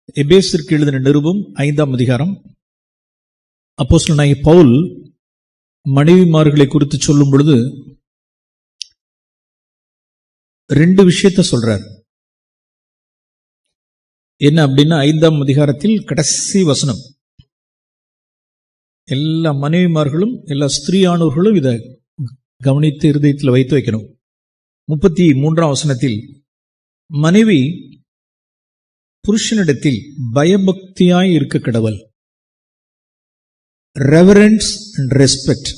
எபேசியருக்கு எழுதின நிருபம் 5ஆம் அதிகாரம். அப்போஸ்தலனாகிய பவுல் மனைவிமார்களை குறித்து சொல்லும் பொழுது 2 விஷயத்தை சொல்றார். என்ன அப்படின்னா, 5ஆம் அதிகாரத்தில் கடைசி வசனம், எல்லா மனைவிமார்களும் எல்லா ஸ்திரீயானவர்களும் இதை கவனித்து இருதயத்தில் வைத்து வைக்கணும். 33ஆம் வசனத்தில், மனைவி புருஷனிடத்தில் பயபக்தியாய் இருக்க கடவள். ரெவரன்ஸ் அண்ட் ரெஸ்பெக்ட்,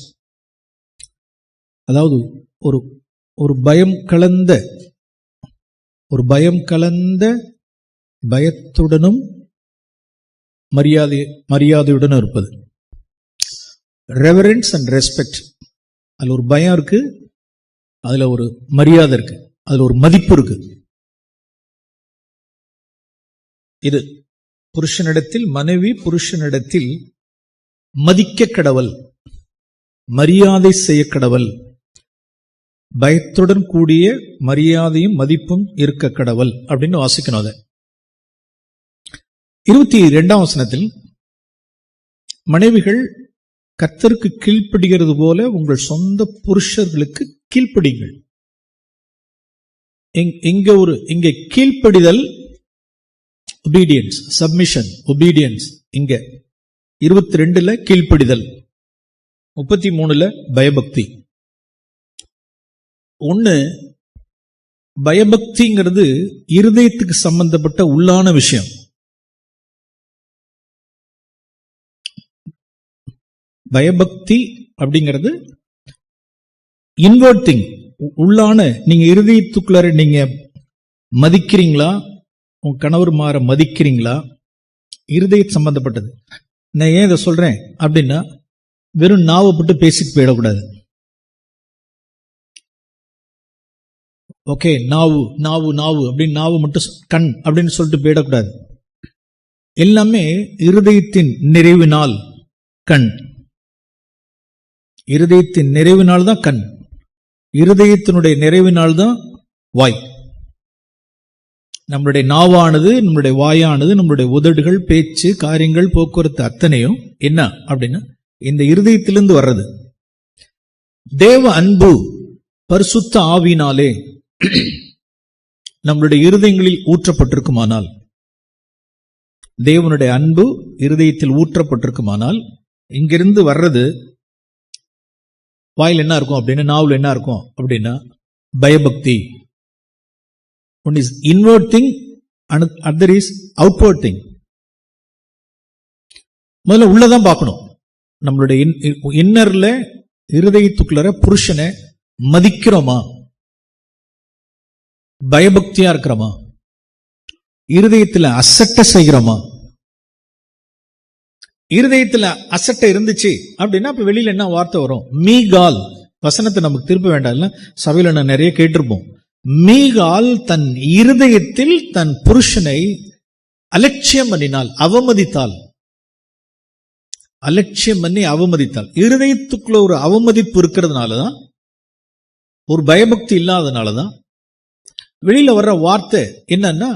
அதாவது ஒரு பயம் கலந்த பயத்துடனும் மரியாதையுடனும் இருப்பது. ரெவரன்ஸ் அண்ட் ரெஸ்பெக்ட், அதுல ஒரு பயம் இருக்கு, அதுல ஒரு மரியாதை இருக்கு, அதுல ஒரு மதிப்பு இருக்கு. இது புருஷனிடத்தில், மனைவி புருஷனிடத்தில் மதிக்க கடவள், மரியாதை செய்ய கடவள், பயத்துடன் கூடிய மரியாதையும் மதிப்பும் இருக்க கடவள் அப்படின்னு வாசிக்கணும். அதை 22ஆம் வசனத்தில், மனைவிகள் கர்த்தருக்கு கீழ்ப்படுகிறது போல உங்கள் சொந்த புருஷர்களுக்கு கீழ்ப்படிங்கள். இங்க கீழ்ப்படிதல், obedience, submission, obedience. இங்க 22ல கீழ்ப்படிதல், 33ல பயபக்தி. ஒண்ணு, பயபக்திங்கிறது இருதயத்துக்கு சம்பந்தப்பட்ட உள்ளான விஷயம். பயபக்தி அப்படிங்கிறது இன்வர்ட் திங், உள்ளான. நீங்க இருதயத்துக்குள்ளார நீங்க மதிக்கிறீங்களா, உங்க கணவர் மாற மதிக்கிறீங்களா, இருதய சம்பந்தப்பட்டது. நான் ஏன் இதை சொல்றேன் அப்படின்னா, வெறும் நாவை போட்டு பேசிட்டு போயிடக்கூடாது. ஓகே, நாவு நாவு நாவு அப்படின்னு நாவு மட்டும் கண் அப்படின்னு சொல்லிட்டு போயிடக்கூடாது. எல்லாமே இருதயத்தின் நிறைவினால் கண், இருதயத்தின் நிறைவினால் தான் கண், இருதயத்தினுடைய நிறைவினால் தான் வாய். நம்மளுடைய நாவானது, நம்மளுடைய வாயானது, நம்மளுடைய உதடுகள், பேச்சு, காரியங்கள், போக்குவரத்து அத்தனையும் என்ன அப்படின்னா இந்த இருதயத்திலிருந்து வர்றது. தேவ அன்பு பரிசுத்த ஆவியினாலே நம்மளுடைய இருதயங்களில் ஊற்றப்பட்டிருக்குமானால், தேவனுடைய அன்பு இருதயத்தில் ஊற்றப்பட்டிருக்குமானால், இங்கிருந்து வர்றது வாயில் என்ன இருக்கும் அப்படின்னா, நாவில் என்ன இருக்கும் அப்படின்னா பயபக்தி. One is inward thing and other is outward thing. முதல்ல உள்ளதான் பார்க்கணும். நம்மளுடைய இன்னர்ல, இருதயத்துக்குள்ள புருஷனை மதிக்கிறோமா, பயபக்தியா இருக்கிறோமா, இருதயத்துல அசட்டை செய்கிறோமா. இருதயத்துல அசட்டை இருந்துச்சு அப்படின்னா அப்ப வெளியில என்ன வார்த்தை வரும்? மீகால். வசனத்தை நமக்கு திருப்ப வேண்டாம், சபையில நான் நிறைய கேட்டிருப்போம். மீகால் தன் இருதயத்தில் தன் புருஷனை அலட்சியம் பண்ணினால், அவமதித்தால், அலட்சியம் பண்ணி அவமதித்தால், இருதயத்துக்குள்ள ஒரு அவமதிப்பு இருக்கிறதுனாலதான், ஒரு பயபக்தி இல்லாதனாலதான் வெளியில வர்ற வார்த்தை என்னன்னா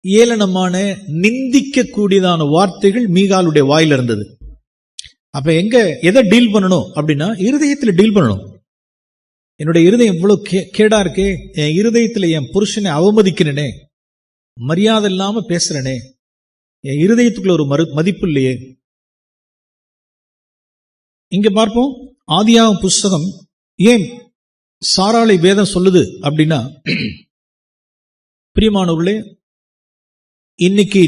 ஏளனமான, நிந்திக்க கூடியதான வார்த்தைகள் மீகாலுடைய வாயில இருந்தது. அப்ப எதை டீல் பண்ணணும் அப்படின்னா இருதயத்துல டீல் பண்ணணும். என்னுடைய இருதயம் இவ்வளவு கேடா இருக்கே, என் இருதயத்துல என் புருஷனை அவமதிக்கிறேனே, மரியாதை இல்லாம பேசுறேனே, என் இருதயத்துக்குள்ள ஒரு மதிப்பு இல்லையே. இங்க பார்ப்போம், ஆதியாகமம் புஸ்தகம் ஏன் சாராளை வேதம் சொல்லுது அப்படின்னா, பிரியமானவர்களே, இன்னைக்கு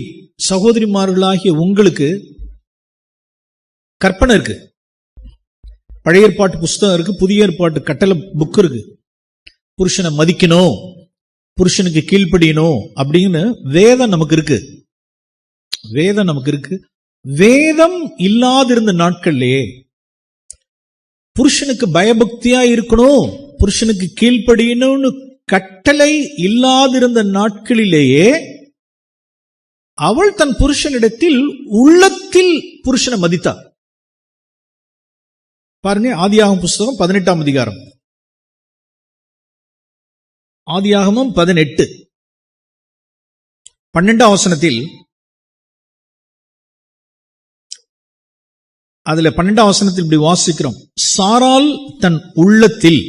சகோதரிமார்களாகிய உங்களுக்கு கற்பனை இருக்கு. பழைய ஏற்பாட்டு புஸ்தகம் இருக்கு, புதிய ஏற்பாட்டு கட்டளை புக் இருக்கு. புருஷனை மதிக்கணும், புருஷனுக்கு கீழ்ப்படியணும் அப்படின்னு வேதம் நமக்கு இருக்கு. வேதம் நமக்கு இருக்கு. வேதம் இல்லாதிருந்த நாட்கள்லயே புருஷனுக்கு பயபக்தியா இருக்கணும், புருஷனுக்கு கீழ்ப்படியணும்னு கட்டளை இல்லாதிருந்த நாட்களிலேயே அவள் தன் புருஷனிடத்தில் உள்ளத்தில் புருஷனை மதித்தாள். பாருங்க, ஆதியாகமம் புஸ்தகம் 18ஆம் அதிகாரம். ஆதியாகமம் 18. 12ஆம் வசனத்தில், அதுல 12ஆம் வசனத்தில் இப்படி வாசிக்கிறோம், சாராள் தன் உள்ளத்தில்,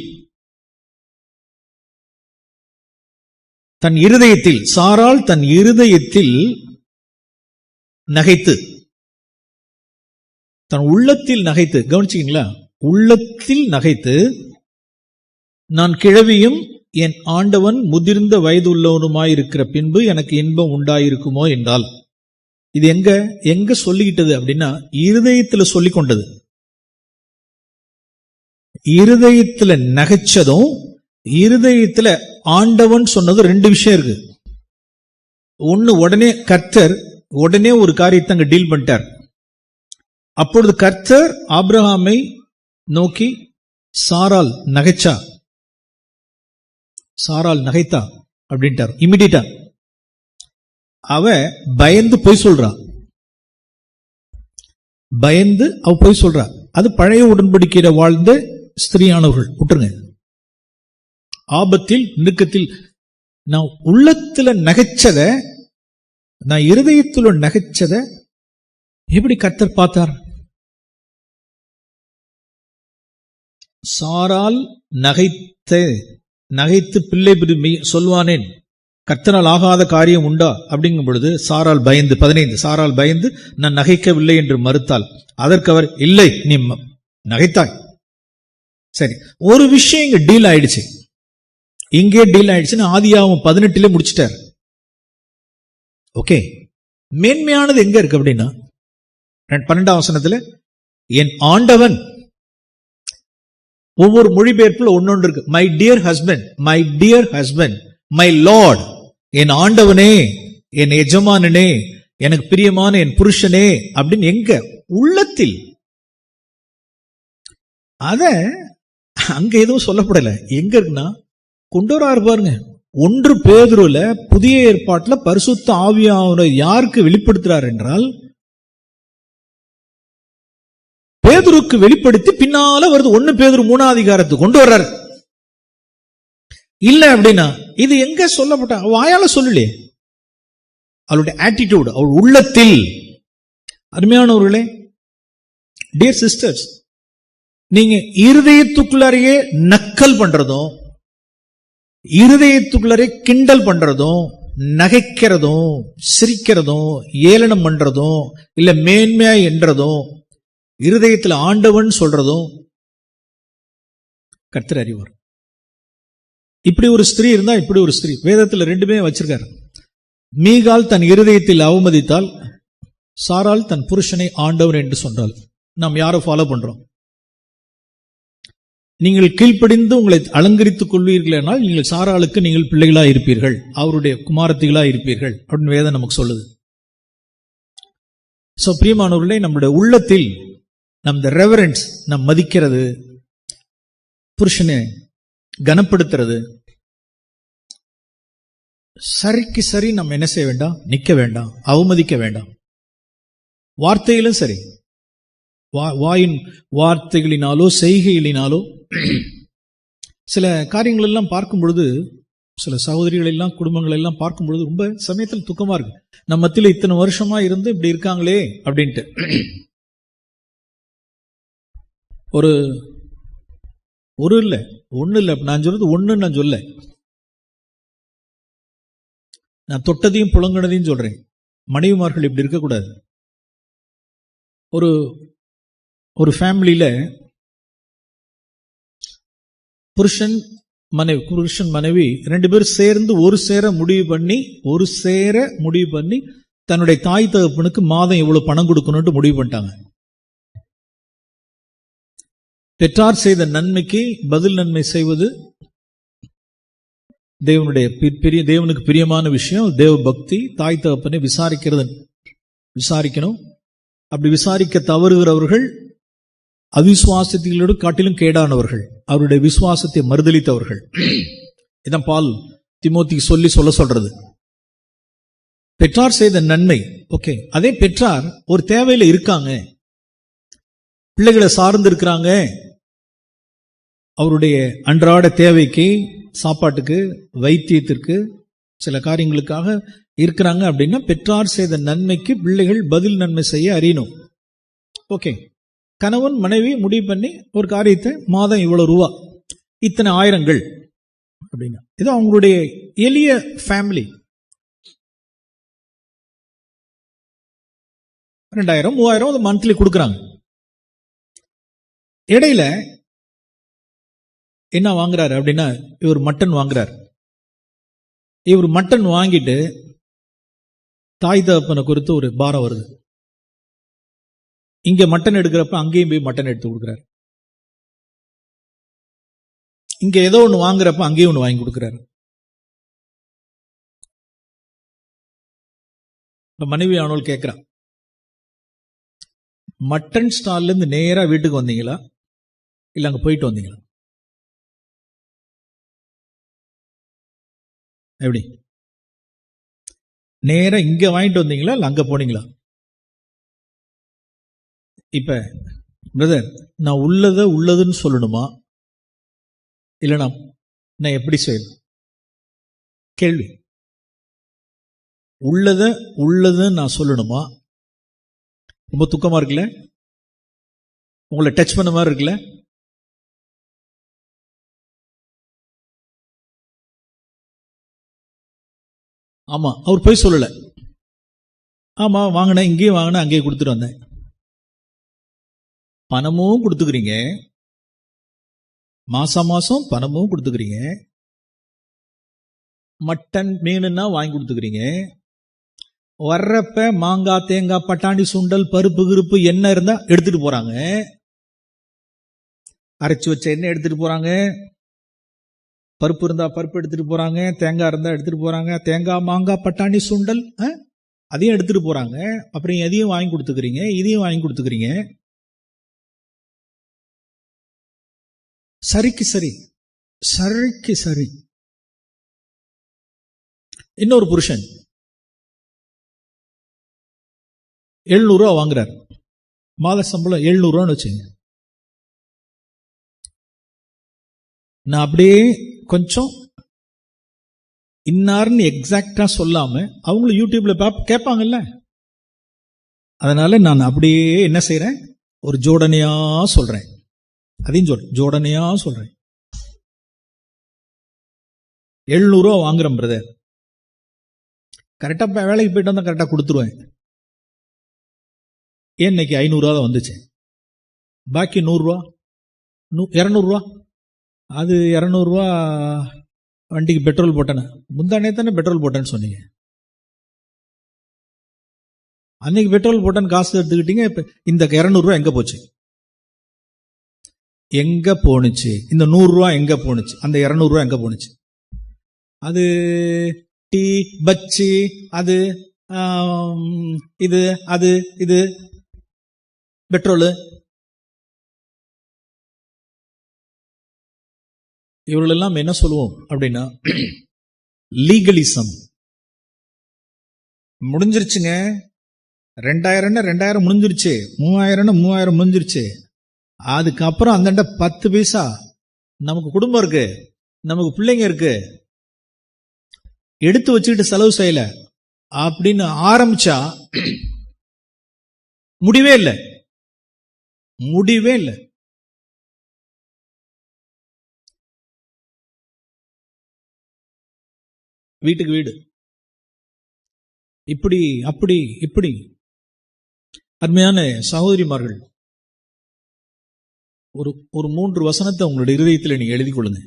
தன் இருதயத்தில், சாராள் தன் இருதயத்தில் நகைத்து, தன் உள்ளத்தில் நகைத்து, கவனிச்சிங்களா, உள்ளத்தில் நகைத்து, நான் கிழவியும் என் ஆண்டவன் முதிர்ந்த வயது உள்ளவனுமாயிருக்கிற பின்பு எனக்கு இன்பம் உண்டாயிருக்குமோ என்றால், இது எங்க சொல்லிக்கிட்டது அப்படின்னா, இருதயத்துல சொல்லிக் கொண்டது. இருதயத்துல நகைச்சதும் இருதயத்துல ஆண்டவன் சொன்னது ரெண்டு விஷயம் இருக்கு. ஒன்னு, உடனே கர்த்தர் உடனே ஒரு காரியத்தை அங்க டீல் பண்ணிட்டார். அப்பொழுது கர்த்தர் ஆபிரகாமை நோக்கி, சாராள் நகைச்சா, சாராள் நகைத்தா அப்படின்ட்டார். இமிடியேட்டா அவ பயந்து போய் சொல்றா, பயந்து அவ போய் சொல்றா. அது பழைய உடன்படிக்கையில வாழ்ந்த ஸ்திரீயானவர்கள், விட்டுருங்க. ஆபத்தில் நெருக்கத்தில் நான் உள்ளத்துல நகைச்சத, நான் இருதயத்துல நகைச்சத எப்படி கர்த்தர் பார்த்தார்? சாராள் நகைத்து பிள்ளை சொல்வானேன், கர்த்தனால் ஆகாத காரியம் உண்டா அப்படிங்கும் பொழுது சாராள் பயந்து, 15, சாராள் பயந்து நான் நகைக்கவில்லை என்று மறுத்தாள். அதற்கு அவர், இல்லை நீ நகைத்தாய். சரி, ஒரு விஷயம் இங்க டீல் ஆயிடுச்சு. இங்கே டீல் ஆயிடுச்சுன்னு ஆதியாகமம் 18 முடிச்சிட்டார். ஓகே, மேன்மையானது எங்க இருக்கு அப்படின்னா 12ஆம் வசனத்துல, என் ஆண்டவன், ஒவ்வொரு மொழிபெயர்ப்புல ஒன்னொன்று இருக்கு. My dear husband, my dear husband, my lord, என் ஆண்டவனே, என் எஜமானனே, எனக்கு பிரியமான என் புருஷனே அப்படின்னு எங்க உள்ளத்தில். அத அங்க எதுவும் சொல்லப்படல. எங்க இருக்குன்னா கொண்டு வராரு பாருங்க. 1 பேதுருல புதிய ஏற்பாட்டுல பரிசுத்த ஆவியானவரை யாருக்கு வெளிப்படுத்துறார் என்றால், பேதுருக்கு வெளிப்படுத்தி பின்னால வருது. 1 பேதுரு 3ஆம் அதிகாரத்துக்கு கொண்டு வர்றாரு. இல்ல அப்படின்னா இது எங்க சொல்லப்பட்ட, வாயால சொல்லலையே, அவளுடைய ஆட்டிடியூட், அவள் உள்ளத்தில். அருமையானவர்களே, டியர் சிஸ்டர்ஸ், நீங்க இருதயத்துக்குள்ளாரையே நக்கல் பண்றதும், இருதயத்துக்குள்ளரே கிண்டல் பண்றதும், நகைக்கிறதும், சிரிக்கிறதும், ஏளனம் பண்றதும், இல்ல மேன்மையா என்றதும், இருதயத்தில் ஆண்டவன் சொல்றதும் கர்த்தர் அறிவார். இப்படி ஒரு ஸ்திரீ இருந்தா, இப்படி ஒரு ஸ்திரீ வேதத்தில் 2மே வச்சிருக்காரு. மீகால் தன் இருதயத்தில் அவமதித்தால், சாராள் தன் புருஷனை ஆண்டவன் என்று சொன்னால், நாம் யாரை ஃபாலோ பண்றோம்? நீங்கள் கீழ்ப்படிந்து உங்களை அலங்கரித்துக் கொள்வீர்களானால் நீங்கள் சாராளுக்கு நீங்கள் பிள்ளைகளா இருப்பீர்கள், அவருடைய குமாரத்திகளா இருப்பீர்கள் அப்படின்னு வேதம் நமக்கு சொல்லுது. சோ பிரியமானவர்களே, நம்முடைய உள்ளத்தில் நம்ம ரெவரன்ஸ், நம் மதிக்கிறது, புருஷனை கனப்படுத்துறது, சரிக்கு சரி நம்ம என்ன செய்ய வேண்டாம், நிக்க வேண்டாம், அவமதிக்க வேண்டாம். வார்த்தையிலும் சரி, வாயின் வார்த்தைகளினாலோ செய்கைகளினாலோ சில காரியங்கள் எல்லாம் பார்க்கும் பொழுது, சில சகோதரிகள் எல்லாம், குடும்பங்கள் எல்லாம் பார்க்கும் பொழுது ரொம்ப சமயத்தில் துக்கமா இருக்கு. நம்ம மத்தியில இத்தனை வருஷமா இருந்து இப்படி இருக்காங்களே அப்படின்ட்டு. ஒரு இல்ல, ஒண்ணு இல்ல, நான் சொல்றது ஒண்ணு, நான் சொல்ல, நான் தொட்டதையும் புலங்கினதையும் சொல்றேன். மனைவிமார்கள் இப்படி இருக்கக்கூடாது. ஒரு ஃபேமிலியில புருஷன் மனைவி 2 பேரும் சேர்ந்து ஒரு சேர முடிவு பண்ணி தன்னுடைய தாய் தகப்பனுக்கு மாதம் எவ்வளவு பணம் கொடுக்கணும்னு முடிவு பண்ணிட்டாங்க. பெற்றார் செய்த நன்மைக்கு பதில் நன்மை செய்வது தேவனுக்கு பிரியமான விஷயம். தேவ பக்தி, தாய் தகப்பனை விசாரிக்கணும். அப்படி விசாரிக்க தவறுகிறவர்கள் அவிசுவாசத்திலோடு காட்டிலும் கேடானவர்கள், அவருடைய விசுவாசத்தை மறுதலித்தவர்கள். இதான் பால் தீமோத்திக்கு சொல்ல சொல்றது. பெற்றார் செய்த நன்மை. ஓகே, அதே பெற்றார் ஒரு தேவையில இருக்காங்க, பிள்ளைகளை சார்ந்து இருக்கிறாங்க, அவருடைய அன்றாட தேவைக்கு, சாப்பாட்டுக்கு, வைத்தியத்திற்கு, சில காரியங்களுக்காக இருக்கிறாங்க அப்படின்னா பெற்றார் செய்த நன்மைக்கு பிள்ளைகள் பதில் நன்மை செய்ய அறியணும். ஓகே, கணவன் மனைவி முடிவு பண்ணி ஒரு காரியத்தை மாதம் இவ்வளவு ரூபா, இத்தனை ஆயிரங்கள் அப்படின்னா, இது அவங்களுடைய எளிய ஃபேமிலி. 2000 3000 மந்த்லி கொடுக்குறாங்க. இடையில என்ன வாங்குறாரு அப்படின்னா, இவர் மட்டன் வாங்குறாரு. இவர் மட்டன் வாங்கிட்டு தாய் தகப்பனை குறித்து ஒரு பாரம் வருது. இங்க மட்டன் எடுக்கிறப்ப அங்கேயும் போய் மட்டன் எடுத்து கொடுக்குறாரு. இங்க ஏதோ ஒண்ணு வாங்குறப்ப அங்கேயும் ஒண்ணு வாங்கி கொடுக்குறாரு. மனைவி ஆனவள் கேட்கிறான், மட்டன் ஸ்டால்ல இருந்து நேரா வீட்டுக்கு வந்தீங்களா இல்ல அங்க போயிட்டு வந்தீங்களா? எப்படி? நேரா இங்க வாங்கிட்டு வந்தீங்களா இல்ல அங்க போனீங்களா? இப்ப பிரதர், நான் உள்ளதுன்னு சொல்லணுமா இல்லைனா நான் எப்படி செய்யணும்? கேள்வி. உள்ளதுன்னு நான் சொல்லணுமா? ரொம்ப துக்கமா இருக்குல்ல? உங்களை டச் பண்ண மாதிரி இருக்குல்ல? ஆமா, அவர் போய் சொல்லல. ஆமா, வாங்கினேன், இங்கேயும் வாங்கினேன், அங்கேயே கொடுத்துட்டு வந்தேன். பணமும் கொடுத்துக்கிறீங்க, மாசம் மாசம் பணமும் கொடுத்துக்கிறீங்க, மட்டன் மீனுன்னா வாங்கி கொடுத்துக்கிறீங்க, வர்றப்ப மாங்காய் தேங்காய் பட்டாணி சுண்டல் பருப்பு கிருப்பு என்ன இருந்தா எடுத்துட்டு போறாங்க, அரைச்சு வச்ச எண்ணெய் எடுத்துட்டு போறாங்க, பருப்பு இருந்தா பருப்பு எடுத்துட்டு போறாங்க, தேங்காய் இருந்தா எடுத்துட்டு போறாங்க, தேங்காய் மாங்காய் பட்டாணி சுண்டல் அதையும் எடுத்துட்டு போறாங்க. அப்புறம் எதையும் வாங்கி கொடுத்துக்கிறீங்க, இதையும் வாங்கி கொடுத்துக்கிறீங்க. சரிக்கு சரி, சரிக்கு சரி. இன்னொரு புருஷன் 700 ரூபா வாங்குறார், மாத சம்பளம் 700 ரூபான்னு வச்சுங்க. நான் அப்படியே கொஞ்சம் இன்னார்னு எக்ஸாக்டா சொல்லாம அவங்களும் யூடியூப்ல கேட்பாங்கல்ல, அதனால நான் அப்படியே என்ன செய்யறேன், ஒரு ஜோடனையா சொல்றேன். அதையும் ஜோடனையா சொல்றேன். 700 ரூபா வாங்குறேன் பிரதர், கரெக்டா வேலைக்கு போயிட்டு வந்தா கரெக்டா கொடுத்துருவேன். ஏன் இன்னைக்கு 500 ரூபா தான் வந்துச்சு, பாக்கி 100 ரூபா 200 ரூபா. அது 200 ரூபா வண்டிக்கு பெட்ரோல் போட்டேன்னு, முந்தானே தானே பெட்ரோல் போட்டேன்னு சொன்னீங்க. அன்னைக்கு பெட்ரோல் போட்டேன்னு காசு எடுத்துக்கிட்டீங்க. இந்த 200 ரூபா எங்க போச்சு? எங்க போனுச்சு? இந்த 100 ரூபா எங்க போனுச்சு? அந்த 200 ரூபா எங்க போனுச்சு? அது டீ பச்சி, அது இது, அது இது, பெட்ரோலு. இவர்களெல்லாம் என்ன சொல்லுவோம் அப்படின்னா, லீகலிசம். முடிஞ்சிருச்சுங்க, 2000 முடிஞ்சிருச்சு, 3000 முடிஞ்சிருச்சு. அதுக்கப்புறம் அந்த 10 பைசா நமக்கு குடும்பம் இருக்கு, நமக்கு பிள்ளைங்க இருக்கு, எடுத்து வச்சுக்கிட்டு செலவு செய்யல அப்படின்னு ஆரம்பிச்சா முடிவே இல்லை, முடிவே இல்லை. வீட்டுக்கு வீடு, இப்படி அப்படி இப்படி. அருமையான சகோதரிமார்கள், ஒரு 3 வசனத்தை உங்களுடைய இருதயத்தில் நீங்க எழுதி கொள்ளுங்க.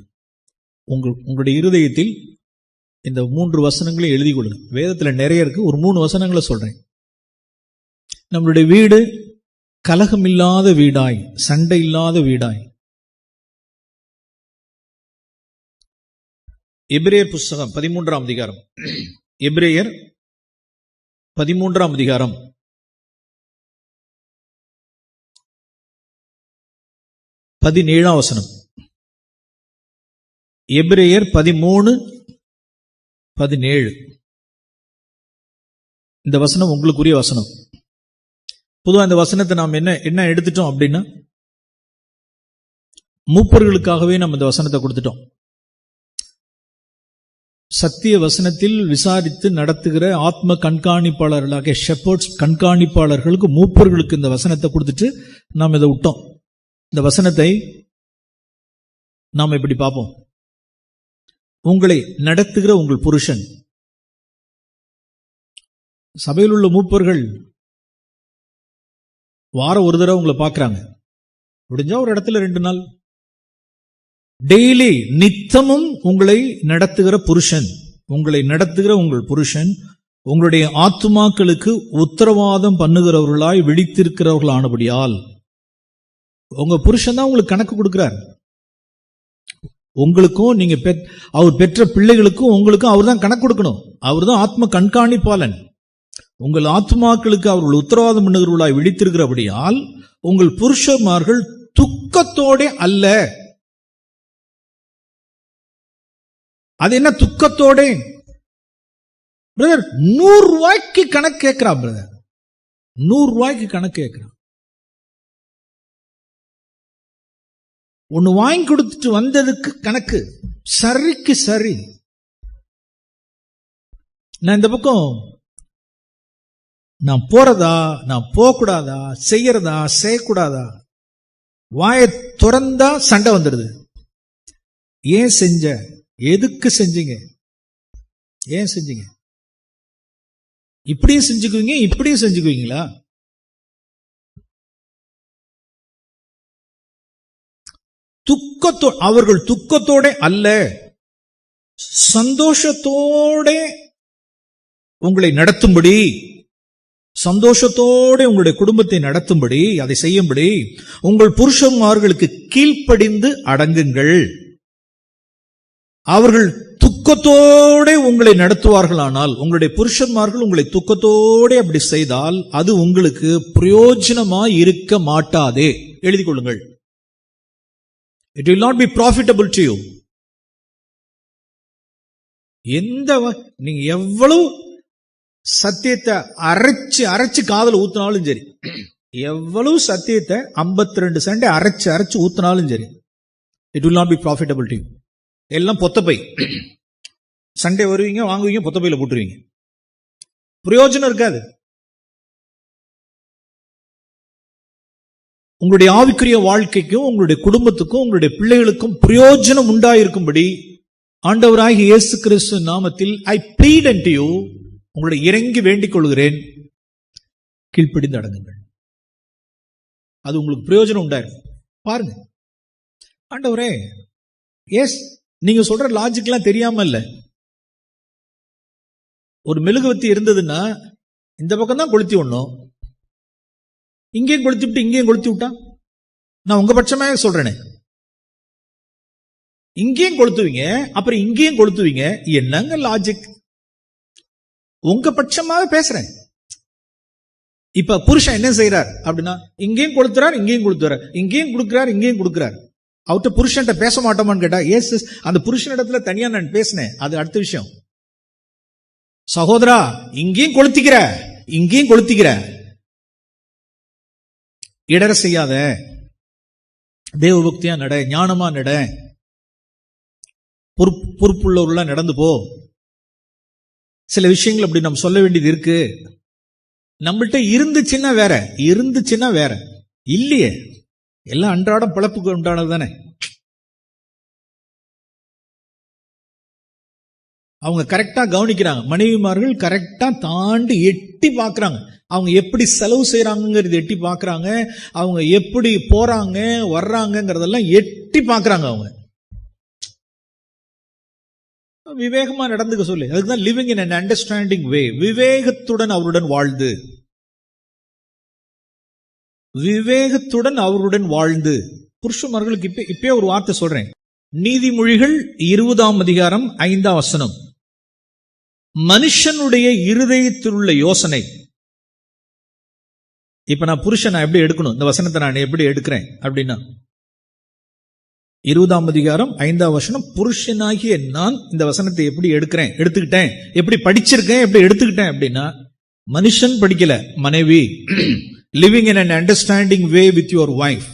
உங்களுடைய இருதயத்தில் இந்த 3 வசனங்களை எழுதி கொள்ளுங்க. வேதத்துல நிறைய இருக்கு, ஒரு 3 வசனங்களை சொல்றேன். நம்மளுடைய வீடு கலகம் இல்லாத வீடாய், சண்டை இல்லாத வீடாய். எபிரேயர் புஸ்தகம் 13ஆம் அதிகாரம், எபிரேயர் 13ஆம் அதிகாரம் 17ஆம் வசனம். எபிரேயர் 13:17. இந்த வசனம் உங்களுக்குரிய வசனம். பொதுவா இந்த வசனத்தை நாம் என்ன எடுத்துட்டோம் அப்படின்னா, மூப்பர்களுக்காகவே நம்ம இந்த வசனத்தை கொடுத்துட்டோம். சத்திய வசனத்தில் விசாரித்து நடத்துகிற ஆத்ம கண்காணிப்பாளர்களாக ஷெப்பர்ட்ஸ் கண்காணிப்பாளர்களுக்கு மூப்பர்களுக்கு இந்த வசனத்தை கொடுத்துட்டு நாம் இதை விட்டோம். இந்த வசனத்தை நாம் இப்படி பார்ப்போம். உங்களை நடத்துகிற உங்கள் புருஷன். சபையில் உள்ள மூப்பர்கள் வாரம் ஒரு தடவை உங்களை பார்க்கறாங்க, முடிஞ்சா ஒரு இடத்துல 2 நாள். டெய்லி நித்தமும் உங்களை நடத்துகிற புருஷன், உங்களை நடத்துகிற உங்கள் புருஷன் உங்களுடைய ஆத்துமாக்களுக்கு உத்தரவாதம் பண்ணுகிறவர்களாய் விழித்திருக்கிறவர்களானபடியால் உங்க புருஷன் தான் உங்களுக்கு கணக்கு கொடுக்கிறார். உங்களுக்கும் நீங்க அவர் பெற்ற பிள்ளைகளுக்கும் உங்களுக்கும் அவர் தான் கணக்கு கொடுக்கணும். அவர் தான் ஆத்ம கண்காணிப்பாளன். உங்கள் ஆத்மாக்களுக்கு அவர்கள் உத்தரவாதம் பண்ணுகிறவர்களாய் விழித்திருக்கிறபடியால் உங்கள் புருஷமார்கள் துக்கத்தோட அல்ல. அது என்ன துக்கத்தோட? பிரதர் 100 ரூபாய்க்கு கணக்கு கேட்கிறான். பிரதர் 100 ரூபாய்க்கு கணக்கு கேட்கிறான். ஒன்னு வாங்கி கொடுத்துட்டு வந்ததுக்கு கணக்கு, சரிக்கு சரி. நான் இந்த பக்கம் நான் போறதா, நான் போகக்கூடாதா, செய்யறதா, செய்யக்கூடாதா, வாயை திறந்தா சண்டை வந்துடுது. ஏன் செஞ்ச, எதுக்கு செஞ்சீங்க, ஏன் செஞ்சீங்க? இப்படியும் செஞ்சுக்குவீங்க, இப்படியும் செஞ்சுக்குவீங்களா? அவர்கள் துக்கத்தோட அல்ல, சந்தோஷத்தோட உங்களை நடத்தும்படி, சந்தோஷத்தோட உங்களுடைய குடும்பத்தை நடத்தும்படி, அதை செய்யும்படி உங்கள் புருஷன்மார்களுக்கு கீழ்ப்படிந்து அடங்குங்கள். அவர்கள் துக்கத்தோட உங்களை நடத்துவார்களானால், உங்களுடைய புருஷன்மார்கள் உங்களை துக்கத்தோட அப்படி செய்தால் அது உங்களுக்கு பிரயோஜனமாய் இருக்க மாட்டாதே. எழுதிக் கொள்ளுங்கள். It will not be profitable to you. நீங்க எவ்வளவு சத்தியத்தை அரைச்சு காதல ஊத்தினாலும் சரி, எவ்வளவு சத்தியத்தை 52 சண்டை அரைச்சு ஊத்தினாலும் சரி, it will not be profitable to you. எல்லாம் பொத்தப்பை. சண்டே வருவீங்க, வாங்குவீங்க, பொத்தப்பையில போட்டுருவீங்க, பிரயோஜனம் இருக்காது. உங்களுடைய ஆவிக்குரிய வாழ்க்கைக்கும் உங்களுடைய குடும்பத்துக்கும் உங்களுடைய பிள்ளைகளுக்கும் பிரயோஜனம் உண்டாயிருக்கும்படி ஆண்டவராகிய இயேசு கிறிஸ்து நாமத்தில் I plead unto you, உங்களுடைய இறங்கி வேண்டிக் கொள்கிறேன், கீழ்ப்படிந்து அடங்குங்கள். அது உங்களுக்கு பிரயோஜனம் உண்டாயிருக்கும். பாருங்க, ஆண்டவரே, எஸ் நீங்க சொல்ற லாஜிக்லாம் தெரியாம இல்ல. ஒரு மெழுகுவத்தி இருந்ததுன்னா இந்த பக்கம் தான் கொளுத்தி விடணும், இங்கேயும் கொளுத்தி விட்டு இங்கேயும் கொளுத்தி விட்டா, நான் உங்க பட்சமே சொல்றேனே, இங்கேயும் கொளுத்துவீங்க அப்புறம் இங்கேயும் கொளுத்துவீங்க, என்னங்க லாஜிக்? உங்க பட்சமாக பேசுறேன். இப்ப புருஷன் என்ன செய்யறார் அப்படின்னா, இங்கேயும் கொளுத்துறார், இங்கேயும் கொளுத்துறார், இங்கேயும் கொடுக்கிறார், இங்கேயும் கொடுக்கிறார். அவர்கிட்ட புருஷன்ட்ட பேச மாட்டோமான்னு கேட்டா, எஸ் அந்த புருஷனிடத்துல தனியா நான் பேசினேன், அது அடுத்த விஷயம். சகோதரா, இங்கேயும் கொளுத்திக்கிற, இங்கேயும் கொளுத்திக்கிற, இடர செய்யாத, தேவபக்தியா நட, ஞானமா நட, பொறுப்புள்ளவர்களா நடந்து போ. சில விஷயங்கள் அப்படி நம்ம சொல்ல வேண்டியது இருக்கு. நம்மள்ட்ட இருந்துச்சுன்னா வேற, இல்லையே, எல்லாம் அன்றாடம் பிழப்புக்கு உண்டானது தானே. அவங்க கரெக்டா கவனிக்கிறாங்க, மனைவிமார்கள் கரெக்டா தாண்டி எட்டி பாக்குறாங்க, அவங்க எப்படி செலவு செய்யறாங்கிறது எட்டி பாக்குறாங்க, அவங்க எப்படி போறாங்க வர்றாங்கிறதெல்லாம் எட்டி பாக்குறாங்க. அவங்க விவேகமா நடந்துக்க சொல்லி, அதுக்குதான் living in an understanding way, விவேகத்துடன் வாழ்ந்து. புருஷமார்களுக்கு இப்பே ஒரு வார்த்தை சொல்றேன். நீதிமொழிகள் 20ஆம் அதிகாரம் 5ஆம் வசனம், மனுஷனுடைய இருதயத்தில் உள்ள யோசனை. இப்ப நான் புருஷன் எப்படி எடுக்கணும், இந்த வசனத்தை நான் எப்படி எடுக்கிறேன் அப்படின்னா, 20ஆம் அதிகாரம் 5ஆம் வசனம், புருஷனாகிய நான் இந்த வசனத்தை எப்படி எடுத்துக்கிட்டேன், எப்படி படிச்சிருக்கேன், எப்படி எடுத்துக்கிட்டேன் அப்படின்னா, மனுஷன் படிக்கல, மனைவி. Living in an understanding way with your wife.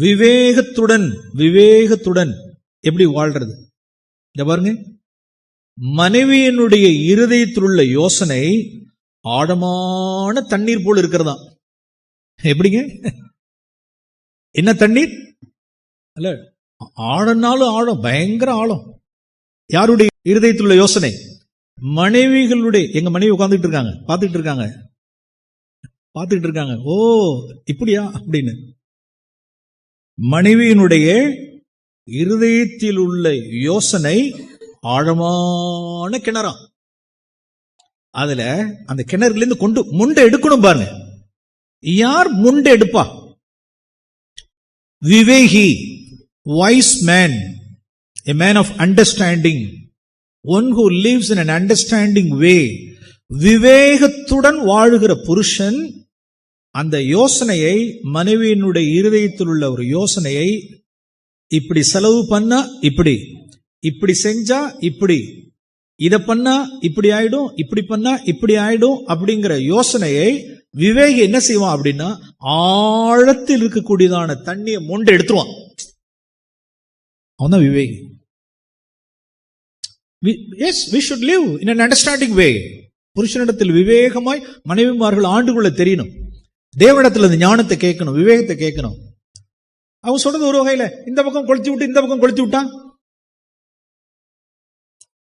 விவேகத்துடன் எப்படி வாழ்றது. இந்த பாருங்க, மனைவியினுடைய இருதயத்தில் உள்ள யோசனை ஆழமான தண்ணீர் போல் இருக்கிறதா. எப்படிங்க? என்ன தண்ணீர்? அல்ல, ஆழம்னாலும் ஆழம், பயங்கர ஆழம். யாருடைய இருதயத்தில் உள்ள யோசனை? மனைவிகளுடைய. எங்க மனைவி உட்கார்ந்துட்டு இருக்காங்க, பார்த்துட்டு இருக்காங்க. ஓ இப்படியா அப்படின்னு. மனைவியினுடைய இருதயத்தில் உள்ள யோசனை ஆழமான கிணறா. அதுல அந்த கிணறுல இருந்து கொண்டு முண்டை எடுக்கணும் பாருங்க. யார் முண்டை எடுப்பா? விவேகி, wise man, a man of understanding, one who lives in an understanding way. விவேகத்துடன் வாழுகிற புருஷன் அந்த யோசனையை, மனைவியினுடைய இருதயத்தில் உள்ள ஒரு யோசனையை, இப்படி செலவு பண்ணா இப்படி, இப்படி செஞ்சா இப்படி, இத பண்ணா இப்படி ஆயிடும், இப்படி பண்ணா இப்படி ஆயிடும் அப்படிங்கிற யோசனையை விவேகி என்ன செய்வான் அப்படின்னா, ஆழத்தில் இருக்கக்கூடியதான தண்ணியை மொண்டை எடுத்துருவான். அவன் தான் விவேகி. Yes, we should live in an understanding way. புருஷனிடத்தில் விவேகமாய் மனைவிமார்கள் ஆண்டுக்குள்ள தெரியணும். தேவனிடத்தில் அந்த ஞானத்தை கேட்கணும், விவேகத்தை கேட்கணும். அவன் சொல்றது ஒரு வகையில இந்த பக்கம் கொளுத்தி விட்டு இந்த பக்கம் கொளுத்தி விட்டான்.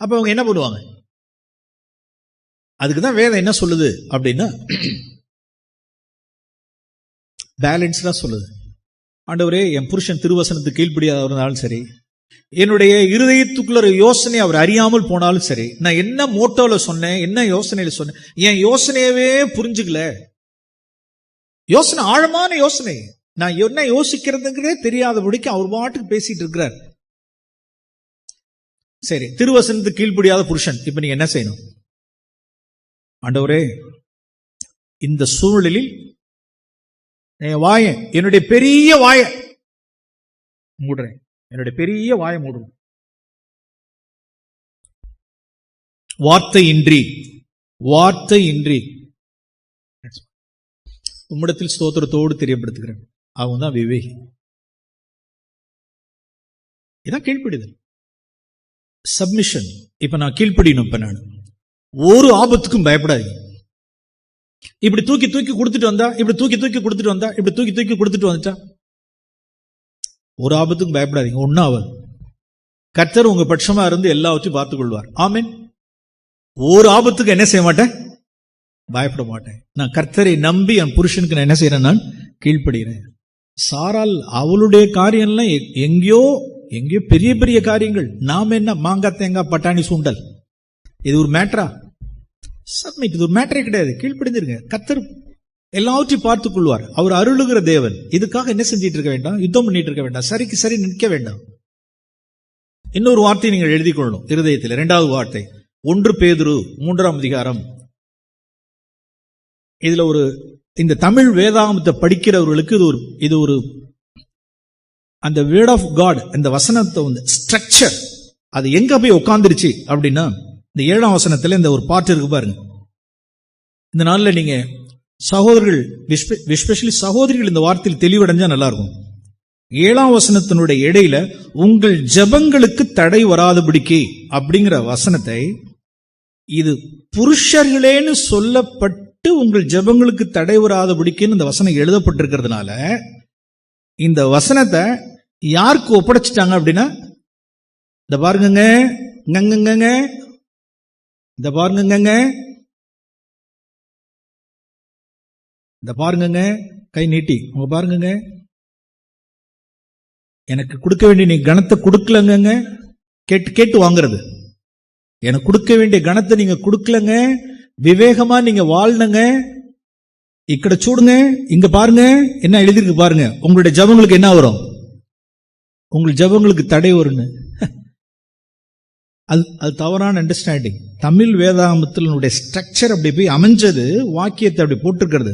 அப்ப அவங்க என்ன பண்ணுவாங்க? அதுக்குதான் வேதம் என்ன சொல்லுது அப்படின்னா, பேலன்ஸ்டா சொல்லுது. ஆண்டவரே, என் புருஷன் திருவசனத்துக்கு கீழ்ப்படியாதவனாலும் சரி, என்னுடைய இருதயத்துக்குள்ள யோசனை அவர் அறியாமல் போனாலும் சரி, நான் என்ன மோட்டோல சொன்னேன், என்ன யோசனையில சொன்னேன், என் யோசனையவே புரிஞ்சுக்கல. யோசனை ஆழமான யோசனை, நான் என்ன யோசிக்கிறதுங்கிறதே தெரியாதபடிக்கு அவர் பாட்டுக்கு பேசிட்டு இருக்கிறார். சரி, திருவசனத்துக்கு கீழ்ப்படியாத புருஷன், இப்ப நீங்க என்ன செய்யணும்? ஆண்டவரே, இந்த சூழலில் வாய, என்னுடைய பெரிய வாய மூடுறேன், என்னுடைய பெரிய வாய மூடுறேன். வார்த்தையின்றி உம்மிடத்தில் ஸ்தோத்திரத்தோடு தெரியப்படுத்துகிறேன். அவங்க தான் விவேகி. இதான் கீழ்ப்படிதல், சப்மிஷன். இப்ப நான் கீழ்ப்படியணும். இப்ப நான் ஒரு ஆபத்துக்கும் பயப்படாதீங்க. இப்படி தூக்கி கொடுத்துட்டு வந்தா, இப்படி தூக்கி கொடுத்துட்டு வந்தா, இப்படி தூக்கி கொடுத்துட்டு வந்துட்டா, ஒரு ஆபத்துக்கும் பயப்படாதீங்க. ஒன்னாவது கர்த்தர் உங்க பட்சமா இருந்து எல்லாவற்றையும் பார்த்துக் கொள்வார். ஆமென். ஒரு ஆபத்துக்கு என்ன செய்ய மாட்டேன், பயப்பட மாட்டேன். நான் கர்த்தரை நம்பி என் புருஷனுக்கு நான் என்ன செய்யறேன், நான் கீழ்ப்படுகிறேன். சாரால் அவளுடைய காரியம்லாம் எங்கேயோ பெரிய பெரிய காரியங்கள். நாம என்ன மாங்காய் தேங்காய் பட்டாணி சூண்டல், இது ஒரு மேட்டரா? சப்மிட், இது ஒரு மேட்டரே கிடையாது. கீழ்ப்படிஞ்சிருங்க. கர்த்தர் எல்லாவற்றையும் பார்த்துக் கொள்வார். அவர் அருளுகிற தேவன். இதுக்காக என்ன செஞ்சிட்டு இருக்க வேண்டாம், யுத்தம் பண்ணிட்டு இருக்க வேண்டாம், சரிக்கு சரி நிற்க வேண்டாம். இன்னொரு வார்த்தை நீங்கள் எழுதி கொள்ளணும் இருதயத்தில். 2வது வார்த்தை 1 பேதுரு 3ஆம் அதிகாரம். இதுல இந்த தமிழ் வேதாகமத்தை படிக்கிறவர்களுக்கு இது ஒரு அந்த வேர்ட் ஆஃப் காட், அந்த வசனத்தை ஸ்ட்ரக்சர் அது எங்க போய் உட்கார்ந்துருச்சு அப்படின்னா, இந்த 7ஆம் வசனத்துல இந்த ஒரு பாட்டு இருக்கு பாருங்க. இந்த நாள்ல நீங்க சகோதரர்கள், எஸ்பெஷலி சகோதரிகள் இந்த வார்த்தையில் தெளிவடைஞ்சா நல்லா இருக்கும். 7ஆம் வசனத்தினுடைய இடையில உங்கள் ஜெபங்களுக்கு தடை வராதபடிக்கு அப்படிங்கிற வசனத்தை, இது புருஷர்களேன்னு சொல்லப்பட்டு உங்கள் ஜெபங்களுக்கு தடை வராதபடிக்குன்னு இந்த வசனம் எழுதப்பட்டிருக்கிறதுனால, இந்த வசனத்தை யாருக்கு ஒப்படைச்சிட்டாங்க அப்படின்னா, இந்த பாருங்க, இந்த பாருங்க, கை நீட்டி உங்க பாருங்க, எனக்கு கொடுக்க வேண்டிய நீ கணத்தை கொடுக்கலங்க, கேட்டு வாங்குறது. எனக்கு கொடுக்க வேண்டிய கணத்தை நீங்க கொடுக்கலங்க, விவேகமா நீங்க வாழ்னுங்க. இக்கட சூடுங்க, இங்க பாருங்க என்ன எழுதிருக்கு பாருங்க. உங்களுடைய ஜபங்களுக்கு என்ன வரும், உங்கள் ஜபங்களுக்கு தடை வரும்னு. அது தவறான அண்டர்ஸ்டாண்டிங். தமிழ் வேதாகமத்தினுடைய ஸ்ட்ரக்சர் அப்படி போய் அமைஞ்சது, வாக்கியத்தை அப்படி போட்டிருக்கிறது.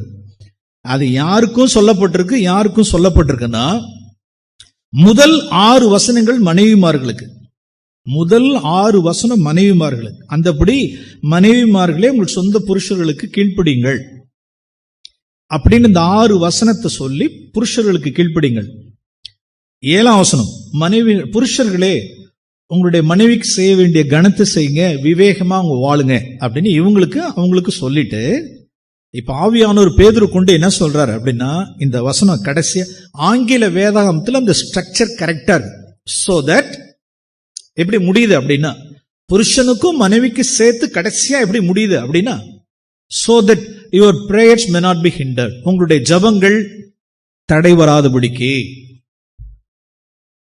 அது யாருக்கும் சொல்லப்பட்டிருக்கு, யாருக்கும் சொல்லப்பட்டிருக்குன்னா, முதல் 6 வசனங்கள் மனைவிமார்களுக்கு, முதல் 6 வசனம் மனைவிமார்களுக்கு. அந்தபடி மனைவிமார்களே உங்கள் சொந்த புருஷர்களுக்கு கீழ்ப்படியுங்கள் அப்படின்னு இந்த 6 வசனத்தை சொல்லி புருஷர்களுக்கு கீழ்ப்படியுங்கள். 7ஆம் வசனம், புருஷர்களே உங்களுடைய மனைவிக்கு செய்ய வேண்டிய கணத்தை செய்யுங்க, விவேகமா அவங்க வாழுங்க அப்படின்னு அவங்களுக்கு சொல்லிட்டு, இப்ப ஆவியானவர் பேதுரு கொண்டு என்ன சொல்றாரு அப்படின்னா, இந்த வசனம் கடைசியா ஆங்கில வேதாகமத்தில் அந்த ஸ்ட்ரக்சர் கரெக்டா இருக்கு. சோ தட் எப்படி முடியுது அப்படின்னா, புருஷனுக்கும் மனைவிக்கு சேர்த்து கடைசியா எப்படி முடியுது அப்படின்னா, so that your prayers may not be hindered, உங்களுடைய ஜெபங்கள் தடை வராதபடிக்கு.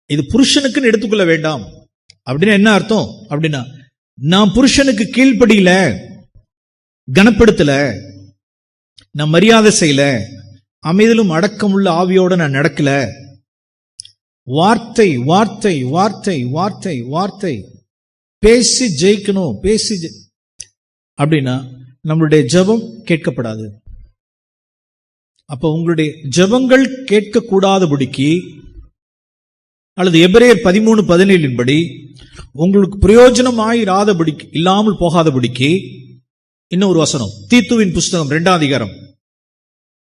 இது புருஷனுக்குன்னு எடுத்துக்கொள்ள வேண்டாம். அப்படின்னா என்ன அர்த்தம் அப்படின்னா, நான் புருஷனுக்கு கீழ்ப்படியில, கனப்படுத்தல, நான் மரியாதை செய்யல, அமைதியிலும் அடக்கமுள்ள ஆவியோட நான் நடக்கல, வார்த்தை வார்த்தை வார்த்தை வார்த்தை வார்த்தை பேசி ஜெயிக்கணும், அப்படின்னா நம்மளுடைய ஜெபம் கேட்கப்படாது. அப்ப உங்களுடைய ஜெபங்கள் கேட்கக்கூடாதபடிக்கு, அல்லது எபிரேயர் 13:17 படி உங்களுக்கு பிரயோஜனமாயிராதபடிக்கு, இல்லாமல் போகாதபடிக்கு, இன்னொரு வசனம் தீத்துவின் புஸ்தகம் 2ஆம் அதிகாரம்,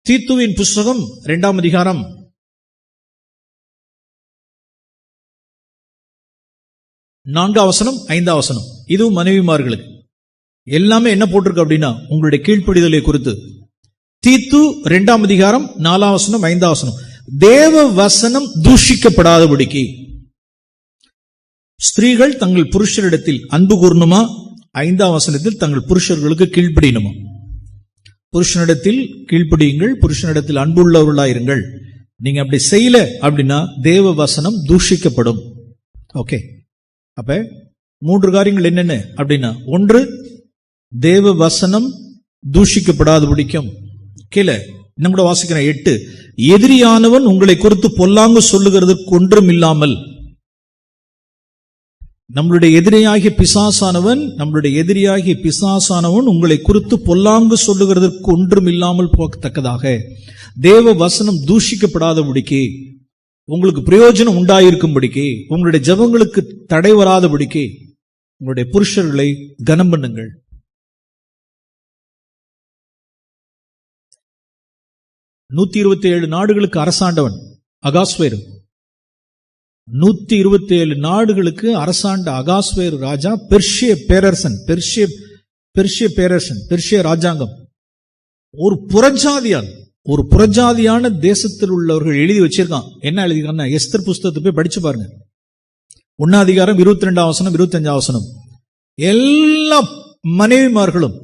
தீத்துவின் புஸ்தகம் 2ஆம் அதிகாரம் 4ஆம் வசனம் 5ஆம் வசனம். இதுவும் மனைவிமார்களுக்கு எல்லாமே என்ன போட்டிருக்கு அப்படின்னா, உங்களுடைய கீழ்ப்படிதலை குறித்து. தீத்து 2ஆம் அதிகாரம் 4ஆம் வசனம் 5ஆம் வசனம், தேவ வசனம் தூஷிக்கப்படாதபடிக்கு ஸ்திரீகள் தங்கள் புருஷரிடத்தில் அன்பு கூறணுமா, 5ஆம் வசனத்தில் தங்கள் புருஷர்களுக்கு கீழ்ப்படியணுமா. புருஷனிடத்தில் கீழ்ப்படியுங்கள், புருஷனிடத்தில் அன்புள்ளவர்களாயிருங்கள். நீங்க அப்படி செய்யல அப்படின்னா தேவ வசனம் தூஷிக்கப்படும். ஓகே, அப்ப 3 காரியங்கள் என்னென்ன அப்படின்னா, ஒன்று, தேவ வசனம் தூஷிக்கப்படாதபடிக்கும். கீழே இன்னும் கூட வாசிக்கிறேன் 8, எதிரியானவன் உங்களை குறித்து பொல்லாங்கு சொல்லுகிறதுக்கு ஒன்றும் இல்லாமல். நம்மளுடைய எதிரியாகிய பிசாசானவன் உங்களை குறித்து பொல்லாங்கு சொல்லுகிறதற்கு ஒன்றும் இல்லாமல் போகத்தக்கதாக தேவ வசனம் தூஷிக்கப்படாதபடிக்கு, உங்களுக்கு பிரயோஜனம் உண்டாயிருக்கும்படிக்கு, உங்களுடைய ஜெபங்களுக்கு தடை வராதபடிக்கு உங்களுடைய புருஷர்களை கனம் பண்ணுங்கள். நூத்தி 127 நாடுகளுக்கு அரசாண்டவன் அகாஸ்வேரு. 127 நாடுகளுக்கு அரசாண்ட அகாஸ்வேரு ராஜா பெர்ஷிய பேரரசன், பெர்ஷிய ராஜாங்கம். ஒரு புறஜாதியான தேசத்தில் உள்ளவர்கள் எழுதி வச்சிருக்கான். என்ன எழுதிருக்காங்க? எஸ்தர் புஸ்தகத்தை போய் படிச்சு பாருங்க. 1ஆம் அதிகாரம் 22ஆம் வசனம் 25ஆம் வசனம். எல்லா மனைவிமார்களும்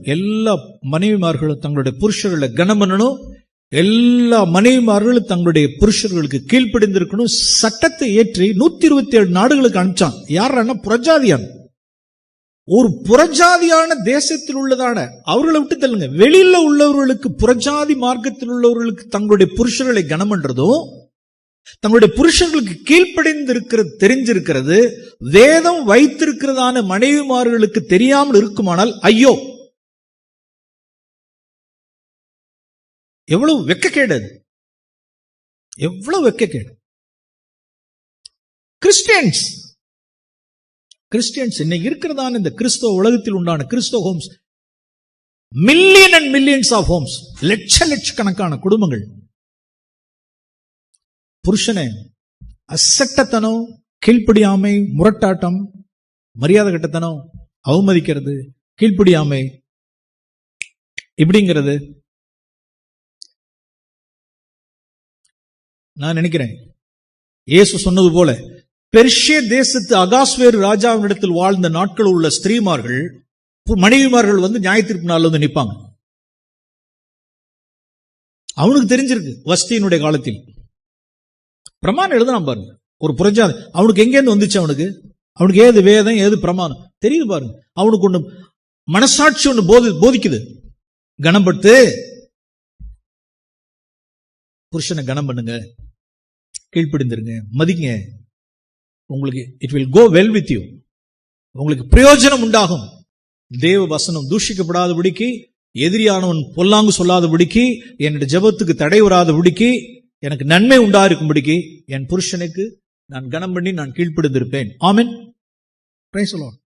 தங்களுடைய புருஷர்களை கனம் பண்ணணும். எல்லா மனைவிமார்களும் தங்களுடைய புருஷர்களுக்கு கீழ்ப்படிந்திருக்கணும். சட்டத்தை ஏற்றி 127 நாடுகளுக்கு அனுப்பிச்சான். யாரான? புறஜாதியான, ஒரு புறஜாதியான தேசத்தில் உள்ளதான அவர்களை விட்டு தள்ளுங்க. வெளியில உள்ளவர்களுக்கு, புறஜாதி மார்க்கத்தில் உள்ளவர்களுக்கு தங்களுடைய புருஷர்களை கனம் பண்றதும், தங்களுடைய புருஷர்களுக்கு கீழ்ப்படிந்திருக்கிறது தெரிஞ்சிருக்கிறது, வேதம் வைத்திருக்கிறதான மனைவிமார்களுக்கு தெரியாமல் இருக்குமானால் ஐயோ, எவ்வளவு வெட்கக்கேடு, எவ்வளவு வெட்கக்கேடு. கிறிஸ்டியன்ஸ் இன்னைக்கு இருக்கிறதான இந்த கிறிஸ்தவ உலகத்தில் உண்டான கிறிஸ்தவ homes, million and millions of homes, லட்சக்கணக்கான குடும்பங்கள் புருஷனை அசட்டத்தனம், கீழ்ப்படியாமை, முரட்டாட்டம், மரியாதை கட்டத்தனம், அவமதிக்கிறது, கீழ்ப்படியாமை இப்படிங்கிறது. நான் நினைக்கிறேன் இயேசு சொன்னது போல பெர்ஷிய தேசத்து அகாஸ்வேரு ராஜாவினிடத்தில் வாழ்ந்த நாட்கள் உள்ள ஸ்திரீமார்கள், மனைவிமார்கள் நியாய தீர்ப்பு நாள் நிற்பாங்க. அவனுக்கு தெரிஞ்சிருக்கு வஸ்தியினுடைய காலத்தில் பிரமாணம் எழுதலாம் பாருங்க. ஒரு புறஜாதி அவனுக்கு எங்கேருந்து வந்துச்சு? அவனுக்கு ஏது வேதம், ஏது பிரமாணம் தெரியுது பாருங்க. அவனுக்கு ஒண்ணு மனசாட்சி ஒண்ணு போதிக்குது. கனப்படுத்து, புருஷனை கனம் பண்ணுங்க, கீழ்ப்படிந்திருங்க, மதிங்க. உங்களுக்கு it will go well with you. உங்களுக்கு பிரயோஜனம் உண்டாகும். தேவ வசனம் தூஷிக்கப்படாதபடிக்கு, எதிரியானவன் பொல்லாங்கு சொல்லாதபடிக்கு, என்னுடைய ஜெபத்துக்கு தடை வராதபடிக்கு, எனக்கு நன்மை உண்டாயிருக்கும்படிக்கு என் புருஷனுக்கு நான் கனம் பண்ணி நான் கீழ்ப்படிந்திருப்பேன். ஆமென். Praise the Lord.